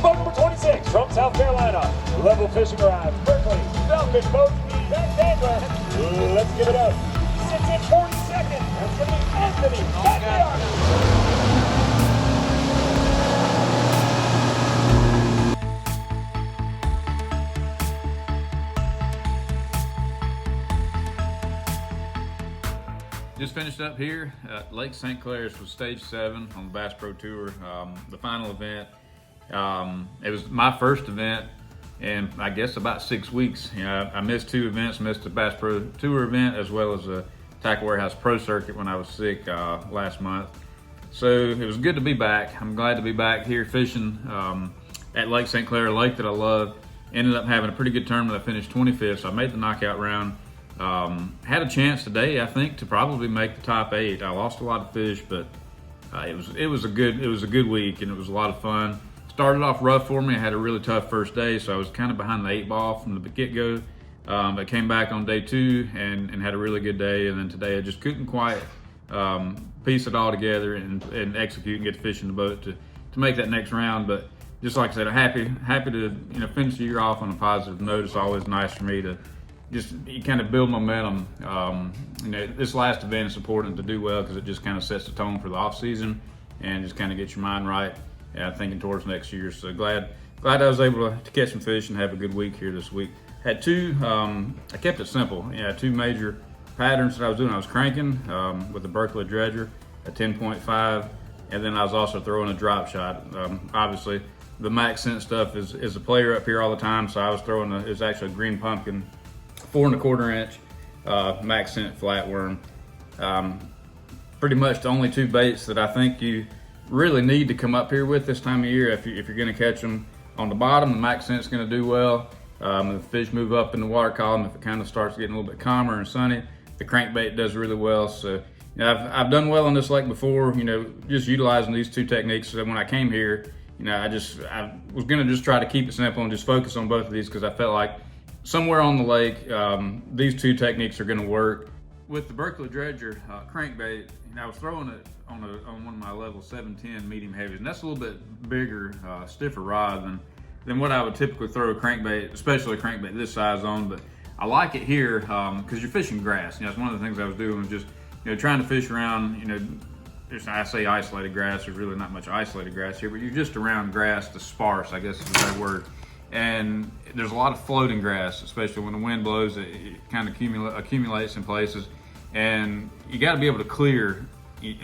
Boat number 26 from South Carolina. Level fishing arrives. Berkeley, Falcon boat, back dangler. Let's give it up. Sits in 42nd. That's going to be Anthony Gagliardi. Just finished up here at Lake St. Clair for Stage 7 on the Bass Pro Tour, the final event. It was my first event in, I guess, about 6 weeks. You know, I missed 2 events, missed the Bass Pro Tour event as well as a Tackle Warehouse Pro Circuit when I was sick last month. So it was good to be back. I'm glad to be back here fishing at Lake St. Clair, a lake that I love. Ended up having a pretty good tournament. I finished 25th, so I made the knockout round. Had a chance today, I think, to probably make the top 8. I lost a lot of fish, but it was a good week, and it was a lot of fun. Started off rough for me. I had a really tough first day, so I was kind of behind the 8 ball from the get-go. But came back on day 2 and had a really good day, and then today I just couldn't quite piece it all together and execute and get to fish in the boat to make that next round. But just like I said, I'm happy to finish the year off on a positive note. It's always nice for me to just kind of build momentum. This last event is important to do well because it just kind of sets the tone for the off season and just kind of gets your mind right, thinking towards next year. So glad I was able to catch some fish and have a good week here this week. Had 2, I kept it simple. 2 major patterns that I was doing. I was cranking with the Berkeley dredger at 10.5, and then I was also throwing a drop shot. Obviously, the max scent stuff is a player up here all the time, so I was throwing it's actually a green pumpkin 4 1/4 inch max scent flatworm. Pretty much the only 2 baits that I think you really need to come up here with this time of year if you're going to catch them. On the bottom, the max scent's going to do well. If the fish move up in the water column, if it kind of starts getting a little bit calmer and sunny, the crankbait does really well. So I've done well on this lake before, just utilizing these 2 techniques. So when I came here, I was going to just try to keep it simple and just focus on both of these because I felt like somewhere on the lake, these 2 techniques are going to work. With the Berkeley dredger crankbait, I was throwing it on one of my level 710 medium heavies, and that's a little bit bigger, stiffer rod than what I would typically throw a crankbait, especially a crankbait this size on. But I like it here because you're fishing grass. It's one of the things I was doing was just trying to fish around. I say isolated grass. There's really not much isolated grass here, but you're just around grass that's sparse, I guess is the right word. And there's a lot of floating grass, especially when the wind blows. It kind of accumulates in places, and you got to be able to clear.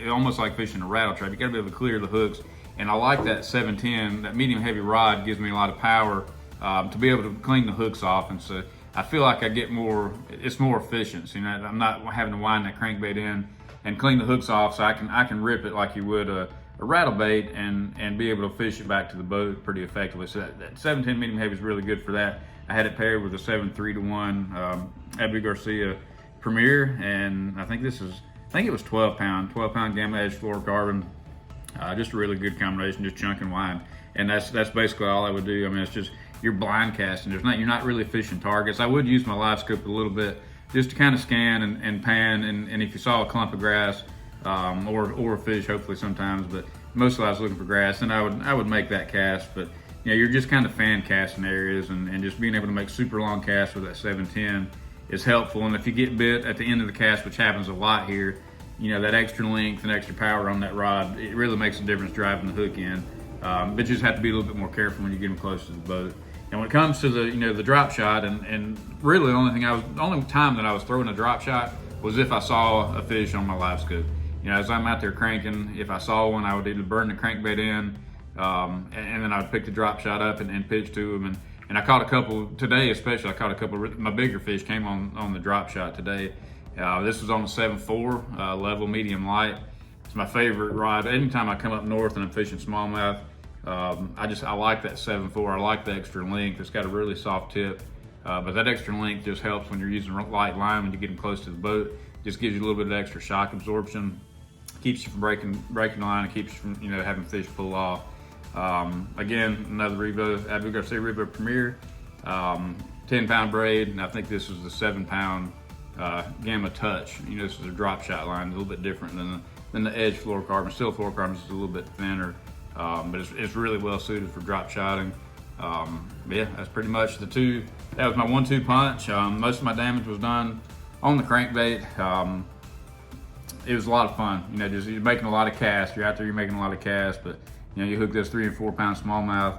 Almost like fishing a rattle trap, you got to be able to clear the hooks. And I like that 710. That medium heavy rod gives me a lot of power to be able to clean the hooks off, and so I feel like I get more. It's more efficient. I'm not having to wind that crankbait in and clean the hooks off, so I can rip it like you would a rattle bait and be able to fish it back to the boat pretty effectively. So that 710 medium heavy is really good for that. I had it paired with a 7.3-to-1 Abu Garcia Premier, and I think it was 12 pound Gamma Edge fluorocarbon. Just a really good combination, just chunk and wind. And that's basically all I would do. It's just you're blind casting. You're not really fishing targets. I would use my live scope a little bit just to kind of scan and pan, and if you saw a clump of grass or a fish, hopefully sometimes, but mostly I was looking for grass, and I would make that cast. But you're just kind of fan casting areas, and just being able to make super long casts with that 710 is helpful. And if you get bit at the end of the cast, which happens a lot here, that extra length and extra power on that rod, it really makes a difference driving the hook in. But you just have to be a little bit more careful when you get them close to the boat. And when it comes to the drop shot, and really the only time that I was throwing a drop shot was if I saw a fish on my live scope. As I'm out there cranking, if I saw one, I would either burn the crankbait in, and then I would pick the drop shot up and pitch to them. And I caught a couple today, especially. I caught a couple of my bigger fish came on the drop shot today. This was on the 7.4 level medium light. It's my favorite rod. Anytime I come up north and I'm fishing smallmouth, I like that 7.4. I like the extra length. It's got a really soft tip, but that extra length just helps when you're using light line when you're getting close to the boat. Just gives you a little bit of extra shock absorption. Keeps you from breaking the line, and keeps you from having fish pull off. Again, another Revo, Abu Garcia Revo Premier, 10-pound braid, and I think this is the 7-pound Gamma Touch. This is a drop shot line, a little bit different than the Edge fluorocarbon. Still fluorocarbon, just a little bit thinner. but it's really well suited for drop shotting. Yeah, that's pretty much the two. That was my 1-2 punch. Most of my damage was done on the crankbait. It was a lot of fun. You know, just you're making a lot of casts. You're out there, you're making a lot of casts, but you know, you hook those 3 and 4 pound smallmouth.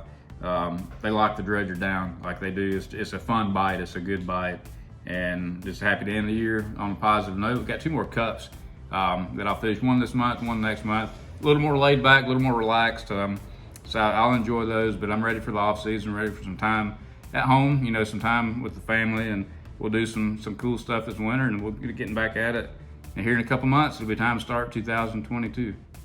They lock the dredger down like they do. It's a fun bite. It's a good bite, and just happy to end the year on a positive note. We've got 2 more cups that I'll fish. One this month, one next month. A little more laid back, a little more relaxed. So I'll enjoy those, but I'm ready for the off season, ready for some time at home, you know, some time with the family, and we'll do some cool stuff this winter, and we'll get getting back at it. And here in a couple months, it'll be time to start 2022.